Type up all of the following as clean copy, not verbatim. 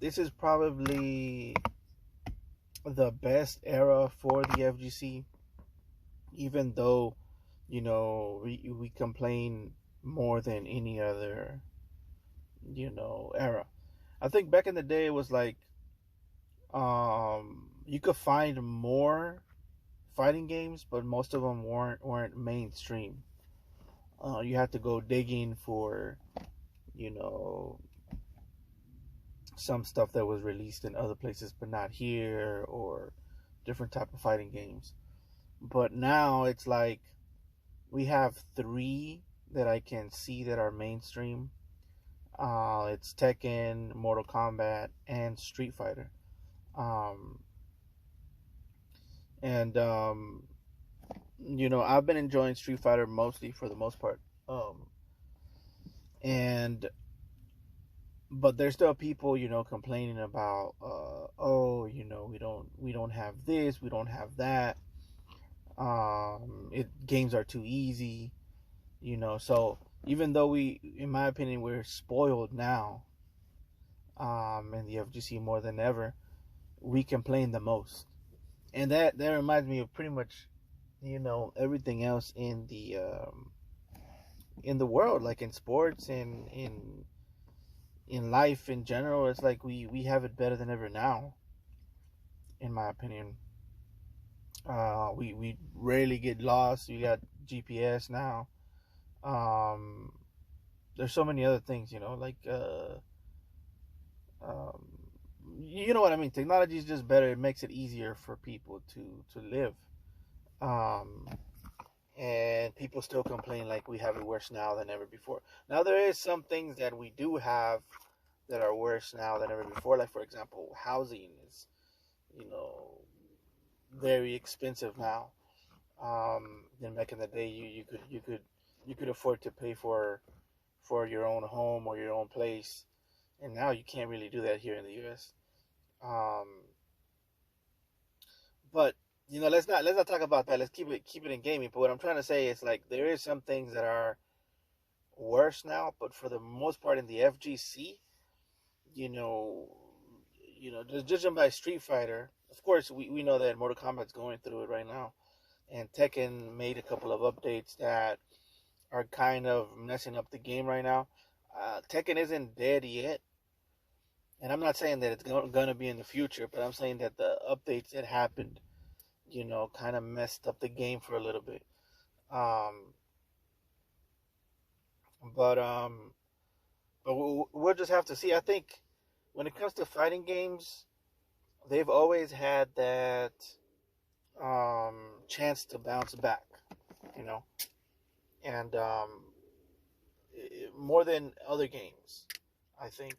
this is probably the best era for the FGC, even though we complain more than any other era. I think back in the day it was like you could find more fighting games, but most of them weren't mainstream. You had to go digging for you know some stuff that was released in other places but not here, or different type of fighting games. But now it's like we have three that I can see that are mainstream. It's Tekken, Mortal Kombat, and Street Fighter. Um, and I've been enjoying Street Fighter mostly for the most part. And but there's still people complaining about oh we don't have this, we don't have that. It games are too easy, so even though we, in my opinion, we're spoiled now, in the FGC more than ever, we complain the most. And that reminds me of pretty much everything else in the world, like in sports and in life in general. It's like we have it better than ever now, in my opinion. We rarely get lost. We got GPS now. um there's so many other things, like um you know what I mean. Technology is just better. It makes it easier for people to live. um and people still complain like we have it worse now than ever before. Now there is some things that we do have that are worse now than ever before. Like, for example, housing is you know very expensive now. Then back in the day, you could afford to pay for your own home or your own place, and now you can't really do that here in the U.S. Um, but let's not talk about that. Let's keep it in gaming. But what I'm trying to say is, like, there is some things that are worse now, but for the most part in the FGC, you know, just judging by Street Fighter, of course we know that Mortal Kombat's going through it right now, and Tekken made a couple of updates that are kind of messing up the game right now. Tekken isn't dead yet, and I'm not saying that it's going to be in the future, but I'm saying that the updates that happened, kind of messed up the game for a little bit. Um, but we'll just have to see. I think when it comes to fighting games, they've always had that chance to bounce back, you know, and more than other games, I think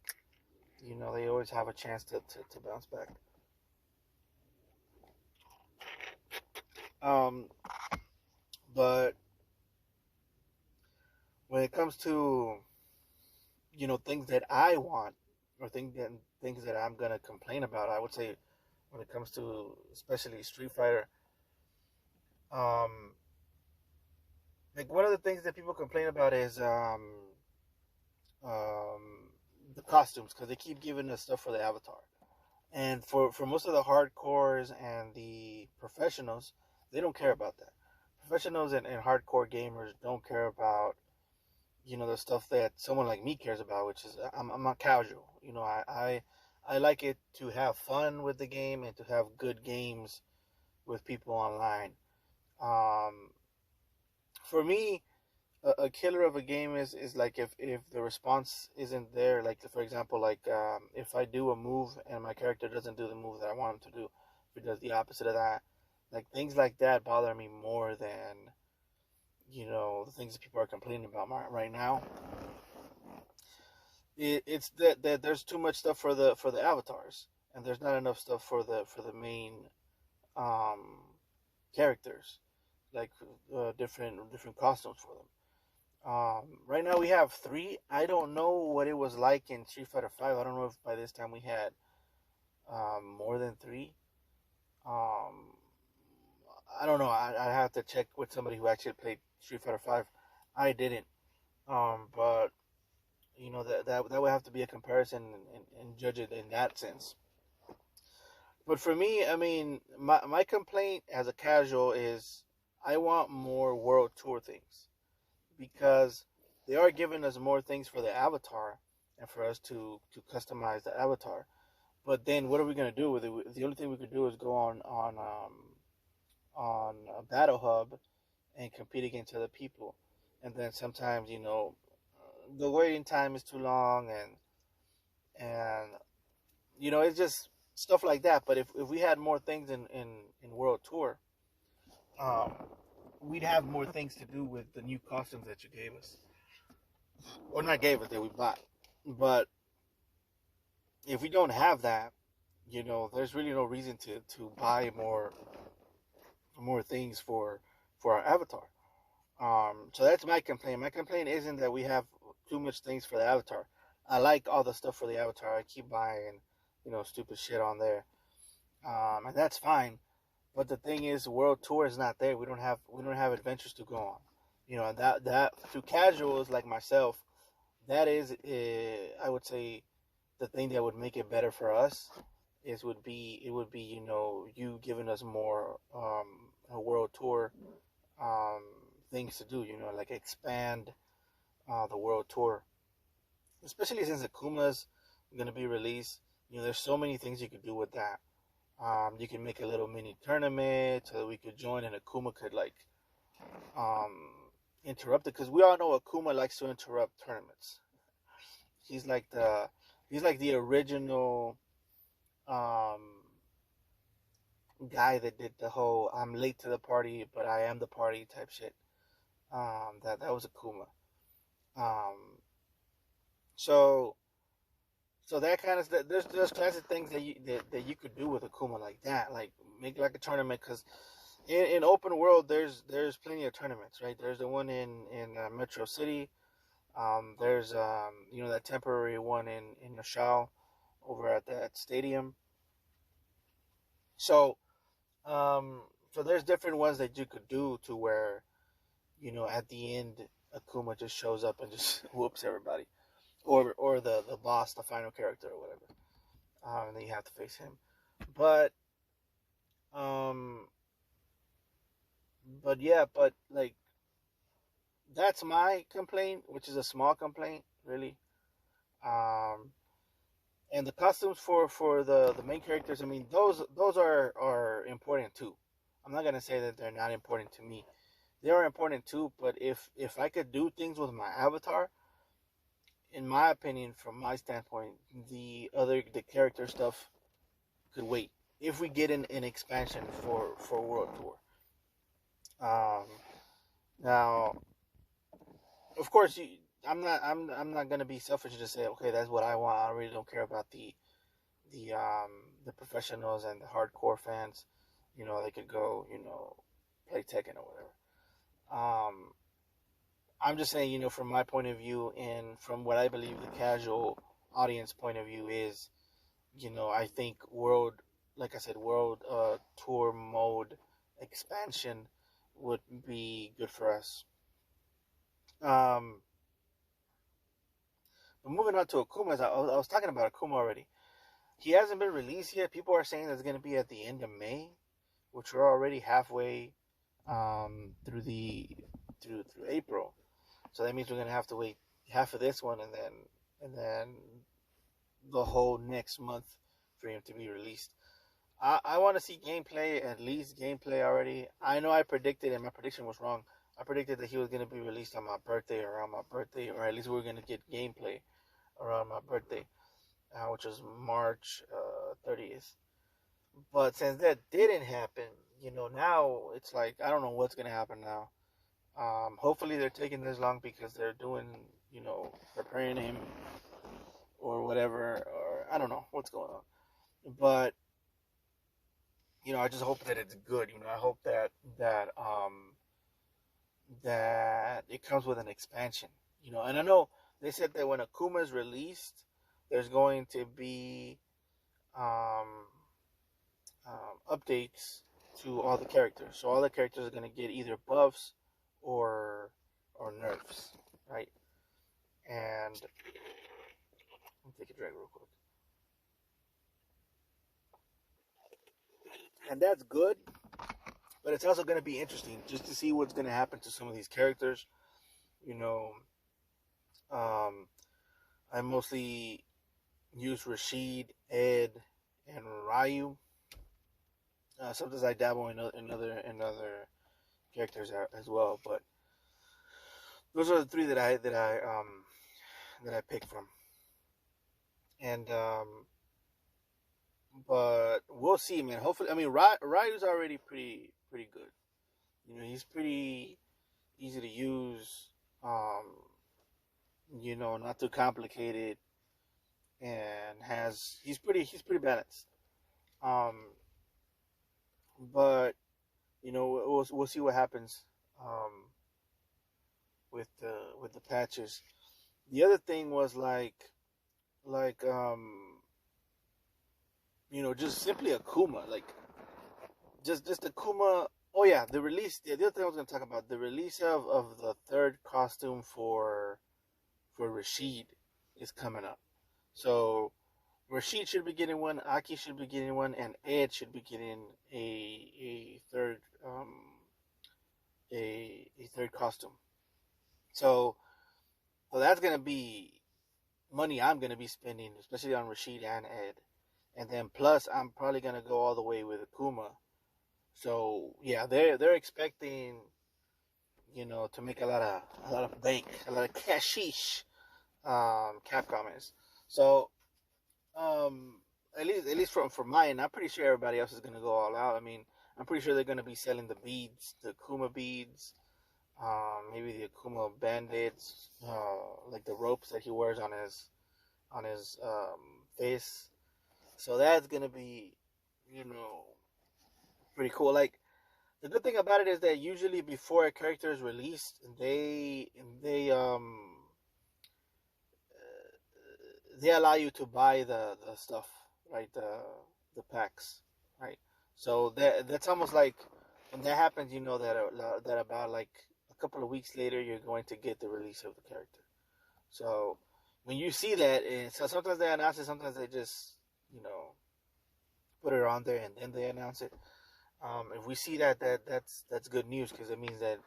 they always have a chance to bounce back. Um, but when it comes to things that I want, or things that I'm gonna complain about, I would say when it comes to especially Street Fighter, um, like one of the things that people complain about is um, the costumes, because they keep giving us stuff for the avatar. And for most of the hardcores and the professionals, they don't care about that. Professionals and hardcore gamers don't care about the stuff that someone like me cares about, which is I'm not casual. I like it to have fun with the game and to have good games with people online. Um, for me, a killer of a game is like if the response isn't there. Like, for example, like if I do a move and my character doesn't do the move that I want him to do, if it does the opposite of that, like things like that bother me more than the things that people are complaining about right now. It's that there's too much stuff for the avatars, and there's not enough stuff for the main um, characters, like different costumes for them. Right now we have three. I don't know what it was like in Street Fighter Five. I don't know if by this time we had more than three. Um, I don't know. I have to check with somebody who actually played Street Fighter Five. I didn't. But That would have to be a comparison and judge it in that sense. But for me, I mean, my complaint as a casual is I want more world tour things, because they are giving us more things for the avatar and for us to customize the avatar. But then what are we gonna do with it? The only thing we could do is go on a battle hub and compete against other people, and then sometimes the waiting time is too long, and it's just stuff like that. But if we had more things in World Tour, um, we'd have more things to do with the new costumes that you gave us, or not gave us, that we bought. But if we don't have that, there's really no reason to buy more things for our avatar. So that's my complaint. My complaint isn't that we have too much things for the avatar. I like all the stuff for the avatar. I keep buying, stupid shit on there, and that's fine. But the thing is, the world tour is not there. We don't have adventures to go on. That to casuals like myself, that is, I would say, the thing that would make it better for us it would be you giving us more a world tour um, things to do. Like expand the world tour, especially since Akuma's going to be released. There's so many things you could do with that. You can make a little mini tournament so that we could join, and Akuma could like um, interrupt it, because we all know Akuma likes to interrupt tournaments. He's like the original um, guy that did the whole "I'm late to the party, but I am the party" type shit. That was Akuma. Um, so that kind of there's classic things that you could do with Akuma like that, like make like a tournament, because in open world there's plenty of tournaments, right? There's the one in Metro City. There's that temporary one in Nashal over at that stadium. So um, so there's different ones that you could do to where at the end Akuma just shows up and just whoops everybody, or the boss, the final character or whatever. And then you have to face him. But um, yeah, but like that's my complaint, which is a small complaint, really. Um, and the costumes for the main characters, I mean, those are important too. I'm not gonna say that they're not important to me. They are important too. But if I could do things with my avatar, in my opinion, from my standpoint, the character stuff could wait. If we get an expansion for World Tour, um, now of course I'm not gonna be selfish and just say, okay, that's what I want. I really don't care about the professionals and the hardcore fans. They could go play Tekken or whatever. I'm just saying, from my point of view and from what I believe the casual audience point of view is, I think like I said, world tour mode expansion would be good for us. Um, but moving on to Akuma, I was talking about Akuma already. He hasn't been released yet. People are saying it's going to be at the end of May, which we're already halfway through through April. So that means we're going to have to wait half of this one, and then the whole next month for him to be released. I want to see gameplay, at least gameplay already. I know I predicted, and my prediction was wrong. I predicted that he was going to be released on my birthday, around my birthday, or at least we are going to get gameplay around my birthday, which was March 30th. But since that didn't happen, now it's like I don't know what's going to happen now. Hopefully they're taking this long because they're doing, preparing him or whatever, or I don't know what's going on. But I just hope that it's good. I hope that it comes with an expansion. And I know they said that when Akuma is released, there's going to be um, updates to all the characters. So all the characters are going to get either buffs or nerfs, right? And let me take a drink real quick. And that's good, but it's also going to be interesting just to see what's going to happen to some of these characters. You know, um, I mostly use Rashid, Ed, and Ryu. Sometimes I dabble in other characters as well, but those are the three that I picked from. And but we'll see, man. Hopefully, I mean, Ryu's already pretty good. You know, he's pretty easy to use. Um, you know, not too complicated, and he's pretty balanced. Um, but you know, we'll see what happens um, with the patches. The other thing was like you know, just simply Akuma, like just Akuma. Oh yeah, the release. The other thing I was gonna talk about, the release of the third costume for Rashid is coming up. So Rashid should be getting one, Aki should be getting one, and Ed should be getting a third a third costume. So so that's gonna be money I'm gonna be spending, especially on Rashid and Ed. And then plus I'm probably gonna go all the way with Akuma. So yeah, they're expecting, you know, to make a lot of bank, a lot of cashish. Capcom is. So um, at least from mine, I'm pretty sure everybody else is gonna go all out. I mean, I'm pretty sure they're gonna be selling the beads, the Akuma beads, maybe the Akuma bandits, like the ropes that he wears on his face. So that's gonna be, you know, pretty cool. Like the good thing about it is that usually before a character is released, they allow you to buy the stuff, right? The packs, right? So that's almost like when that happens, you know that about like a couple of weeks later, you're going to get the release of the character. So when you see that, so sometimes they announce it, sometimes they just, you know, put it on there and then they announce it. If we see that's good news because it means that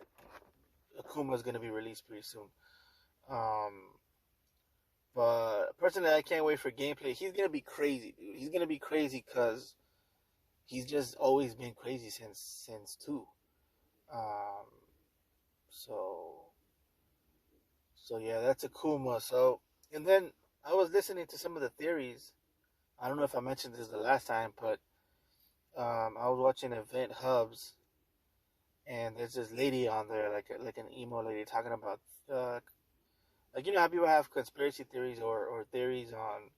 Akuma is going to be released pretty soon. Um, but personally, I can't wait for gameplay. He's gonna be crazy, dude. He's gonna be crazy because he's just always been crazy since two. Um, so so yeah, that's Akuma. So and then I was listening to some of the theories. I don't know if I mentioned this the last time, but I was watching Event Hubs, and there's this lady on there, like an emo lady, talking about like you know how people have conspiracy theories or theories on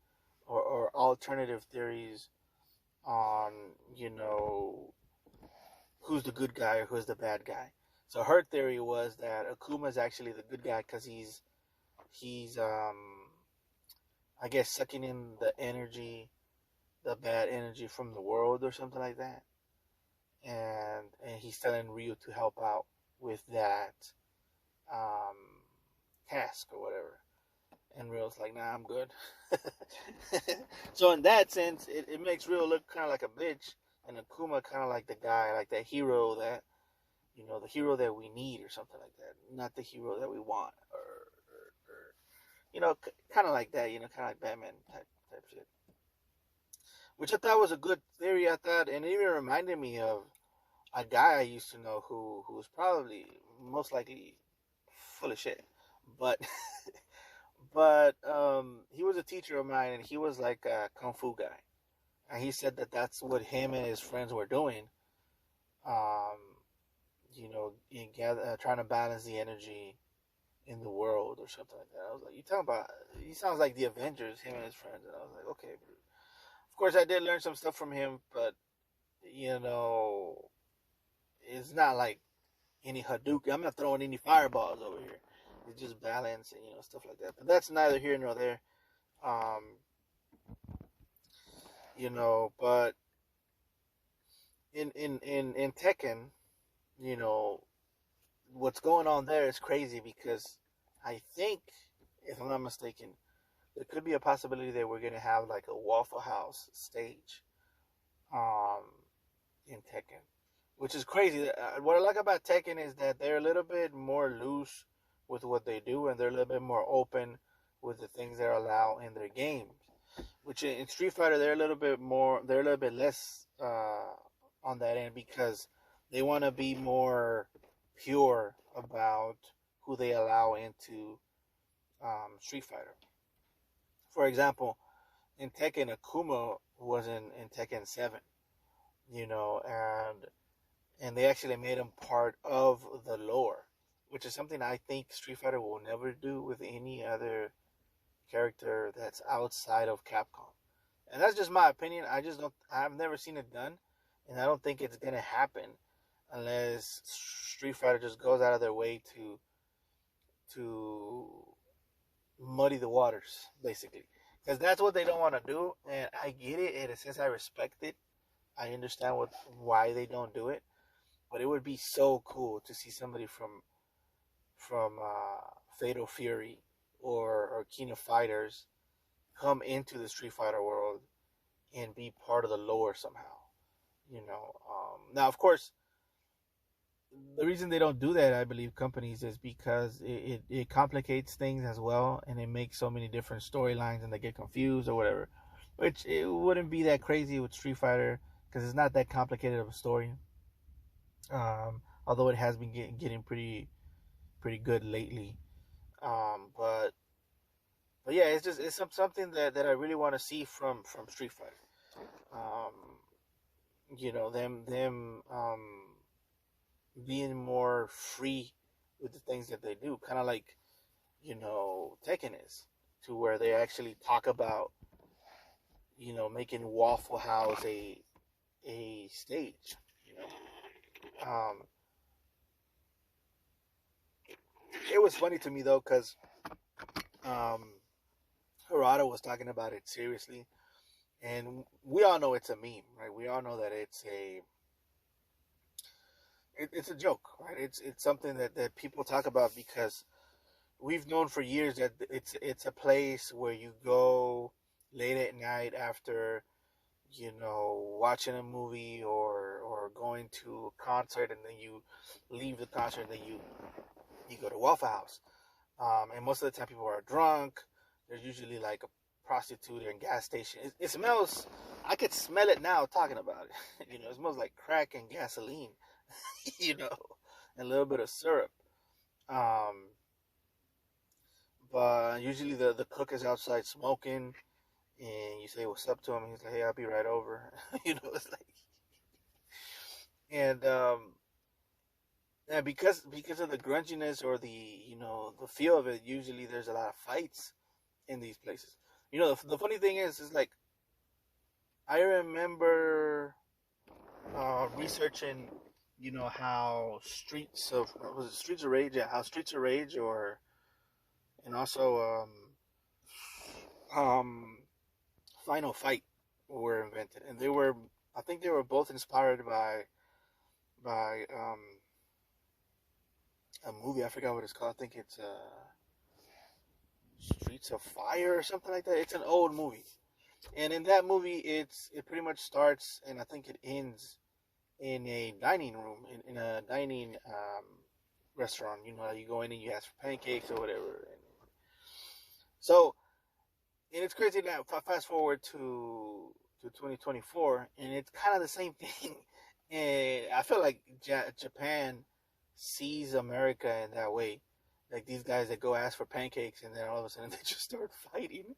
or alternative theories on, you know, who's the good guy or who's the bad guy. So her theory was that Akuma is actually the good guy because he's I guess sucking in the bad energy from the world or something like that, and he's telling Ryu to help out with that um, task or whatever. And Ryu's like, nah, I'm good. So in that sense, it makes Ryu look kind of like a bitch, and Akuma kind of like the guy, like that hero that, you know, the hero that we need or something like that, not the hero that we want, or you know, kind of like that, you know, kind of like Batman type shit. Which I thought was a good theory. I thought, and it even reminded me of a guy I used to know who was probably most likely full of shit, but but he was a teacher of mine, and he was like a kung fu guy, and he said that that's what him and his friends were doing. Um, you know, trying to balance the energy in the world or something like that. I was like, you talking about? He sounds like the Avengers, him and his friends, and I was like, okay. Of course, I did learn some stuff from him, but you know, it's not like any Hadouken. I'm not throwing any fireballs over here. It's just balance and, you know, stuff like that. But that's neither here nor there. Um, you know, but in Tekken, you know, what's going on there is crazy because I think if I'm not mistaken, there could be a possibility that we're gonna have like a Waffle House stage, um, in Tekken, which is crazy. What I like about Tekken is that they're a little bit more loose with what they do, and they're a little bit more open with the things they allow in their games. Which in Street Fighter, they're a little bit more, they're a little bit less on that end because they want to be more pure about who they allow into Street Fighter. For example, in Tekken, Akuma was in Tekken 7, and they actually made him part of the lore, which is something I think Street Fighter will never do with any other character that's outside of Capcom. And that's just my opinion. I just don't. I've never seen it done, and I don't think it's gonna happen unless Street Fighter just goes out of their way to muddy the waters, basically, because that's what they don't want to do. And I get it. In a sense, I respect it. I understand why they don't do it, but it would be so cool to see somebody from Fatal Fury or King of Fighters come into the Street Fighter world and be part of the lore somehow. Now, of course, the reason they don't do that, I believe, companies, is because it complicates things as well, and it makes so many different storylines, and they get confused or whatever. Which it wouldn't be that crazy with Street Fighter because it's not that complicated of a story. Although it has been getting pretty good lately. But yeah, it's something that I really want to see from Street Fighter. Um, them being more free with the things that they do, kind of like Tekken is, to where they actually talk about making Waffle House a stage. Um, it was funny to me though because Harada was talking about it seriously, and we all know it's a meme, right? We all know that it's a joke, right? It's something that people talk about because we've known for years that it's a place where you go late at night after watching a movie or going to a concert, and then you leave the concert and then you go to Waffle House. And most of the time people are drunk. There's usually like a prostitute or a gas station. It smells, I could smell it now talking about it. It smells like crack and gasoline, and a little bit of syrup. Um, but usually the cook is outside smoking, and you say what's up to him, and he's like, hey, I'll be right over. It's like, and because of the grunginess or the feel of it, usually there's a lot of fights in these places. The funny thing is like I remember researching, how Streets of Rage, yeah, how Streets of Rage and also Final Fight were invented, and I think they were both inspired by a movie. I forgot what it's called. I think it's Streets of Fire or something like that. It's an old movie, and in that movie, it pretty much starts and I think it ends in a dining room, in a dining restaurant. You go in and you ask for pancakes or whatever. So, and it's crazy now. Fast forward to 2024, and it's kind of the same thing. And I feel like Japan sees America in that way. Like these guys that go ask for pancakes, and then all of a sudden they just start fighting.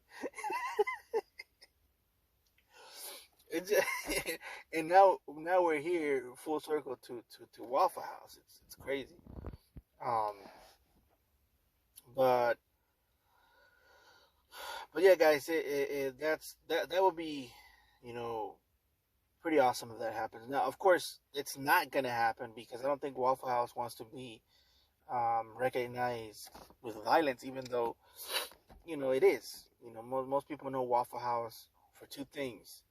And now we're here full circle to Waffle House. It's crazy. Um, but yeah, guys, that would be pretty awesome if that happens. Now, of course, it's not gonna happen because I don't think Waffle House wants to be recognized with violence, even though it is. Most people know Waffle House for two things: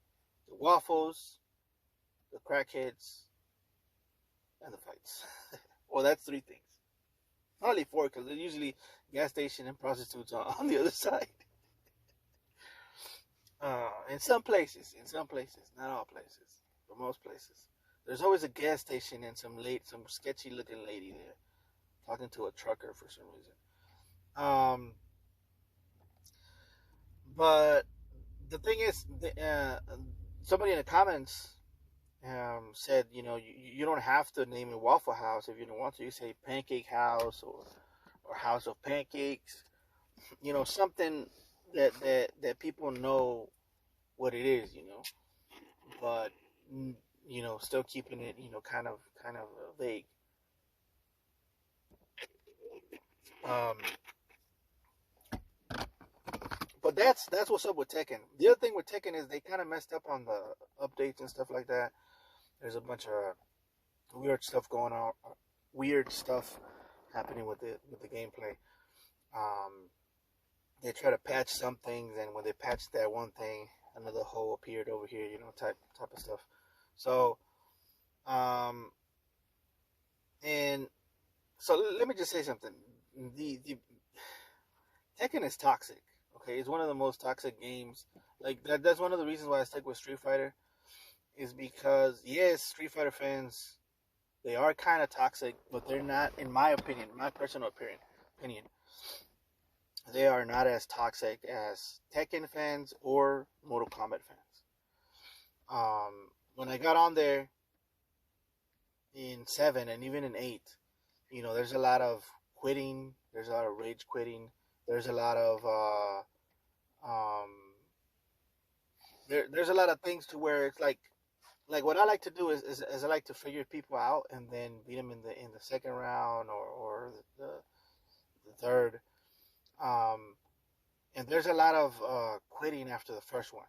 the waffles, the crackheads, and the fights. Well, that's three things. Probably four, because they usually gas station and prostitutes on the other side. In some places, not all places, but most places, there's always a gas station and some sketchy looking lady there talking to a trucker for some reason. But the thing is, somebody in the comments said, you don't have to name it Waffle House if you don't want to. You say Pancake House or House of Pancakes. Something that people know what it is. But still keeping it kind of vague. But that's what's up with Tekken. The other thing with Tekken is they kind of messed up on the updates and stuff like that. There's a bunch of weird stuff going on, weird stuff happening with the gameplay. They try to patch some things, and when they patch that one thing, another hole appeared over here, type of stuff. So, and so let me just say something. The Tekken is toxic. Okay, it's one of the most toxic games. Like that's one of the reasons why I stick with Street Fighter, is because yes, Street Fighter fans, they are kind of toxic, but they're not, in my opinion, my personal opinion, they are not as toxic as Tekken fans or Mortal Kombat fans. When I got on there in 7 and even in 8, there's a lot of quitting, there's a lot of rage quitting, there's a lot of there's a lot of things to where it's like what I like to do is I like to figure people out and then beat them in the second round or the third. And there's a lot of quitting after the first one,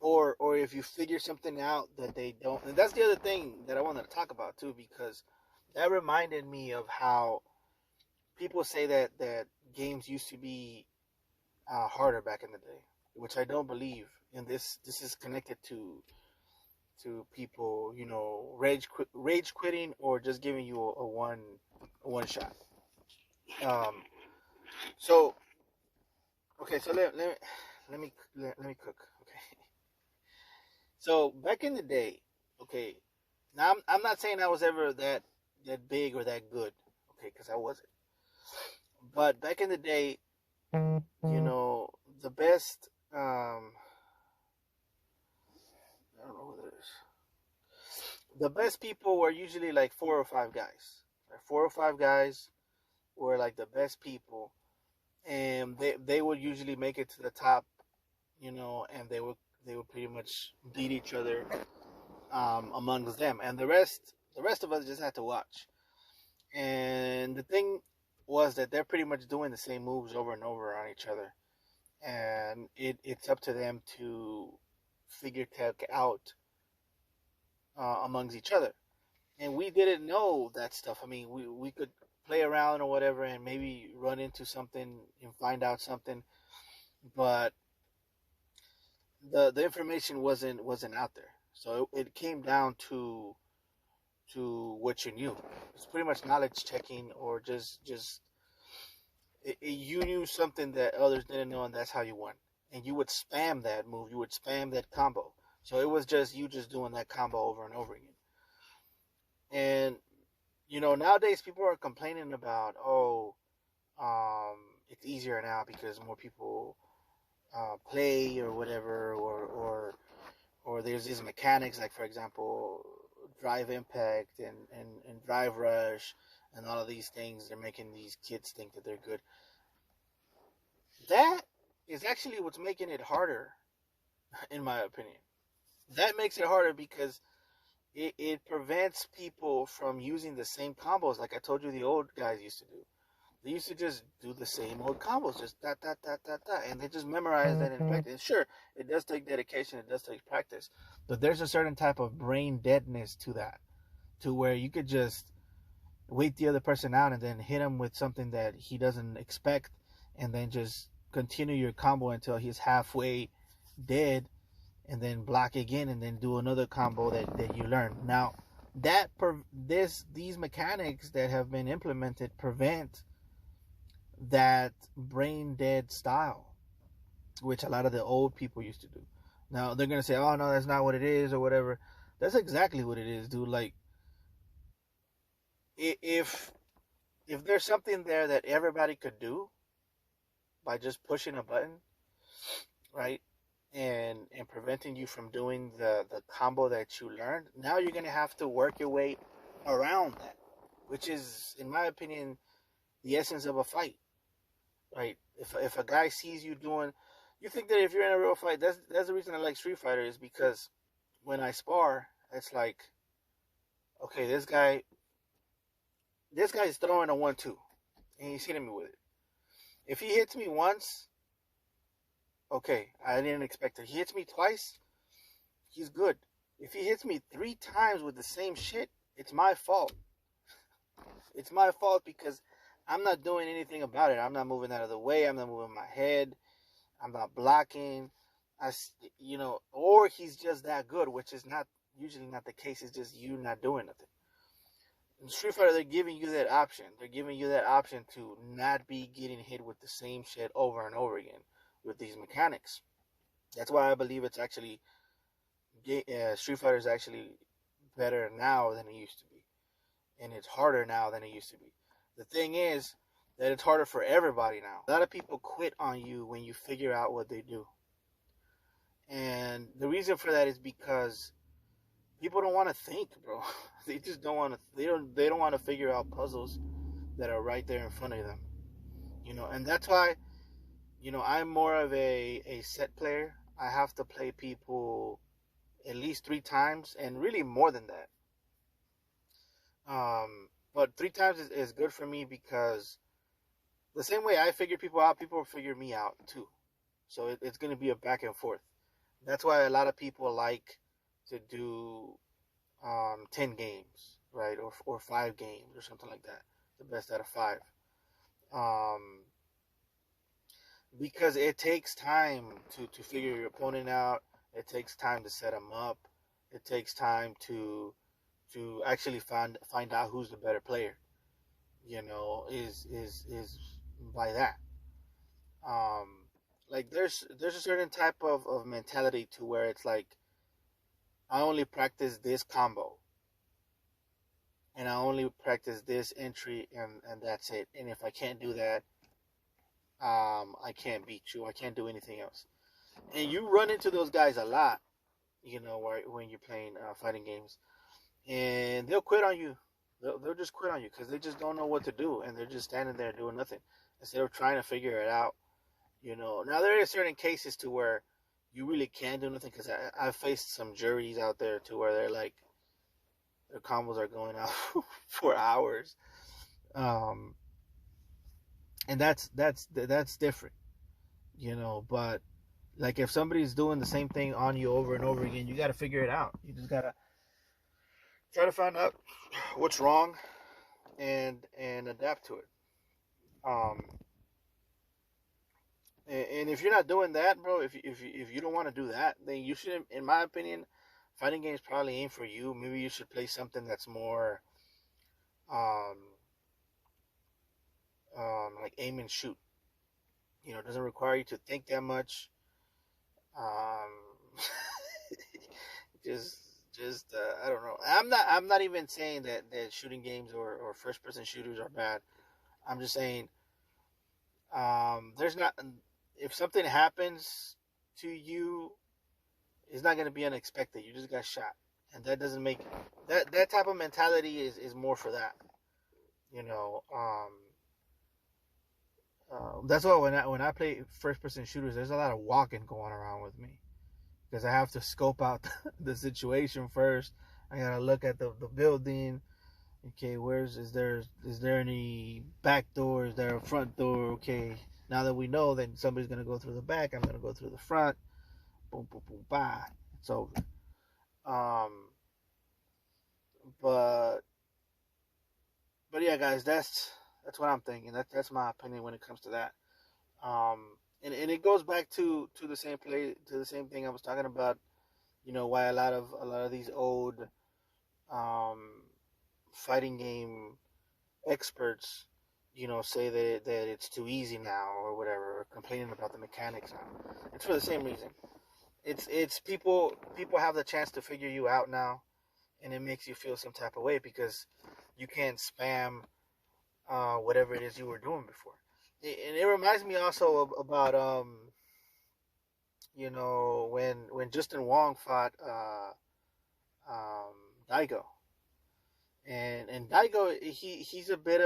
or if you figure something out that they don't. And that's the other thing that I wanted to talk about too, because that reminded me of how people say that games used to be harder back in the day, which I don't believe. And this is connected to people, rage quitting or just giving you a one shot. So okay, so let me cook. Okay, so back in the day, okay, now I'm not saying I was ever that big or that good, okay, because I wasn't. But back in the day, the best, I don't know who that is. The best people were usually like 4 or 5 guys. Like 4 or 5 guys were like the best people, and they would usually make it to the top, and they would pretty much beat each other amongst them, and the rest of us just had to watch. And the thing was that they're pretty much doing the same moves over and over on each other, and it's up to them to figure tech out amongst each other. And we didn't know that stuff. I mean, we could play around or whatever and maybe run into something and find out something, but the information wasn't out there. So it came down to what you knew. It's pretty much knowledge checking, or just you knew something that others didn't know, and that's how you won. And you would spam that move, you would spam that combo. So it was just you just doing that combo over and over again. And nowadays people are complaining about, it's easier now because more people play or whatever, or there's these mechanics, like for example drive impact and drive rush and all of these things. They're making these kids think that they're good. That is actually what's making it harder, in my opinion. That makes it harder because it prevents people from using the same combos like I told you the old guys used to do. They used to just do the same old combos, just that, and they just memorize that in practice. Sure, it does take dedication, it does take practice, but there's a certain type of brain deadness to that, to where you could just wait the other person out and then hit him with something that he doesn't expect, and then just continue your combo until he's halfway dead, and then block again, and then do another combo that you learn. Now, these mechanics that have been implemented prevent that brain dead style, which a lot of the old people used to do. Now they're gonna say, "Oh no, that's not what it is," or whatever. That's exactly what it is, dude. Like, if there's something there that everybody could do by just pushing a button, right, and preventing you from doing the combo that you learned, now you're gonna have to work your way around that, which is, in my opinion, the essence of a fight, right? If a guy sees you doing, you think that if you're in a real fight, that's the reason I like Street Fighter, is because when I spar, it's like, okay, this guy's throwing a 1-2, and he's hitting me with it. If he hits me once, okay, I didn't expect it. He hits me twice, he's good. If he hits me 3 times with the same shit, it's my fault. It's my fault because I'm not doing anything about it. I'm not moving out of the way. I'm not moving my head. I'm not blocking. Or he's just that good, which is not usually not the case. It's just you not doing nothing. In Street Fighter, they're giving you that option. They're giving you that option to not be getting hit with the same shit over and over again with these mechanics. That's why I believe it's actually Street Fighter is actually better now than it used to be, and it's harder now than it used to be. The thing is that it's harder for everybody now. A lot of people quit on you when you figure out what they do, and the reason for that is because people don't want to think, bro. They just don't want to. They don't want to figure out puzzles that are right there in front of them. And that's why, I'm more of a set player. I have to play people at least 3 times, and really more than that. But 3 times is good for me because the same way I figure people out, people figure me out too. So it's going to be a back and forth. That's why a lot of people like to do 10 games, right? Or 5 games or something like that. The best out of 5. Because it takes time to figure your opponent out. It takes time to set them up. It takes time to actually find out who's the better player. Is by that. Like there's a certain type of mentality to where it's like, I only practice this combo, and I only practice this entry, and that's it. And if I can't do that, I can't beat you. I can't do anything else. And you run into those guys a lot, when you're playing fighting games, and they'll quit on you. They'll just quit on you because they just don't know what to do, and they're just standing there doing nothing instead of trying to figure it out. Now there are certain cases to where you really can't do nothing, because I've faced some juries out there to where they're like, their combos are going out for hours, and that's different, But like, if somebody's doing the same thing on you over and over again, you got to figure it out. You just gotta try to find out what's wrong and adapt to it. And if you're not doing that, bro, if you don't want to do that, then you shouldn't. In my opinion, fighting games probably ain't for you. Maybe you should play something that's more, like aim and shoot. It doesn't require you to think that much. Just I don't know. I'm not even saying that shooting games or first person shooters are bad. I'm just saying, there's not. If something happens to you, it's not going to be unexpected. You just got shot, and that doesn't make that type of mentality is more for that. That's why when I play first person shooters, there's a lot of walking going around with me, because I have to scope out the situation first. I gotta look at the building. Okay, is there any back door? Is there a front door? Okay, now that we know that somebody's gonna go through the back, I'm gonna go through the front. Boom, boom, boom, bye. It's over. But yeah, guys, that's what I'm thinking. That's my opinion when it comes to that. And it goes back to the same thing I was talking about. Why a lot of these old fighting game experts, say that it's too easy now or whatever, or complaining about the mechanics now. It's for the same reason. It's people have the chance to figure you out now, and it makes you feel some type of way because you can't spam whatever it is you were doing before. And it reminds me also about when Justin Wong fought um, Daigo, and Daigo he's a bit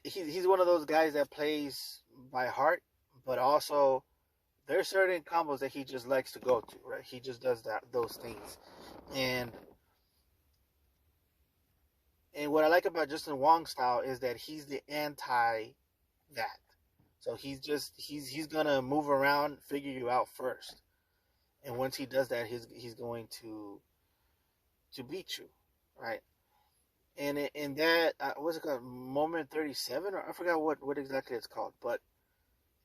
he's one of those guys that plays by heart, but also there's certain combos that he just likes to go to, right? He just does those things, and what I like about Justin Wong's style is that he's the anti that. So he's gonna move around, figure you out first, and once he does that, he's going to beat you, right? And in that what's it called, moment 37, or I forgot what exactly it's called, but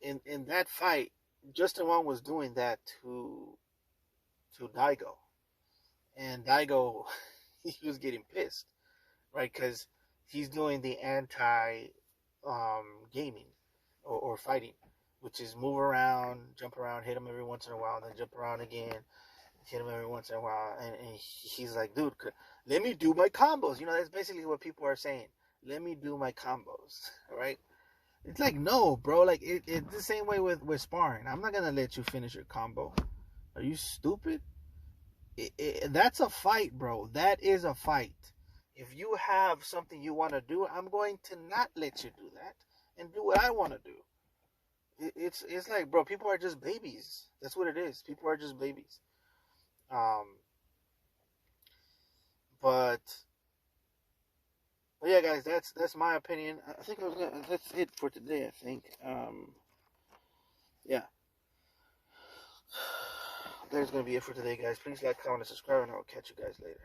in that fight, Justin Wong was doing that to Daigo, and Daigo he was getting pissed, right? Because he's doing the anti gaming or fighting, which is move around, jump around, hit him every once in a while, then jump around again, hit him every once in a while, and he's like, dude, let me do my combos. That's basically what people are saying. Let me do my combos, right? It's like, no, bro. Like it's the same way with sparring. I'm not gonna let you finish your combo. Are you stupid? That's a fight, bro. That is a fight. If you have something you want to do, I'm going to not let you do that and do what I want to do. It's like, bro, people are just babies. That's what it is. People are just babies. Um, but yeah, guys, that's my opinion. I think that's it for today. I think. Yeah, there's gonna be it for today, guys. Please like, comment, and subscribe, and I'll catch you guys later.